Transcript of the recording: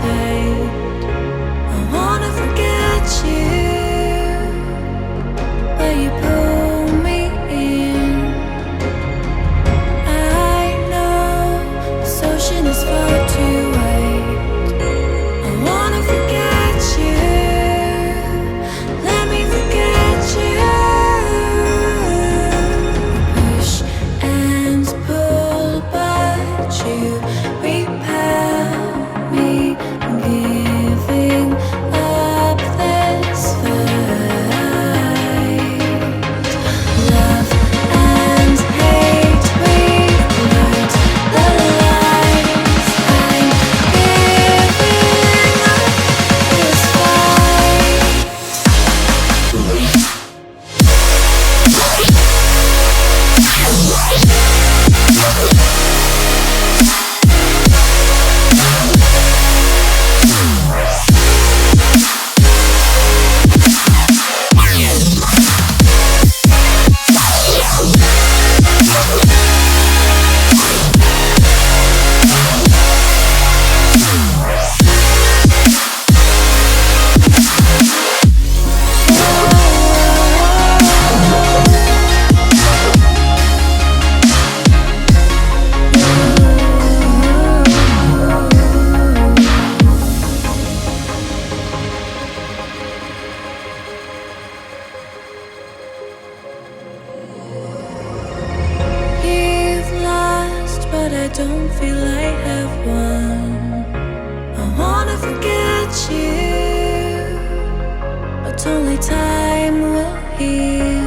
hesitate. I wanna forget you, but you pull me in. I know this ocean is far too wide. I wanna forget you, let me forget you. Push and pull, but you repel me, giving up this fight. Love and hate, we've blurred the lines. I'm giving up this fight. You've lost, but I don't feel I have won. I wanna forget you, but only time will heal.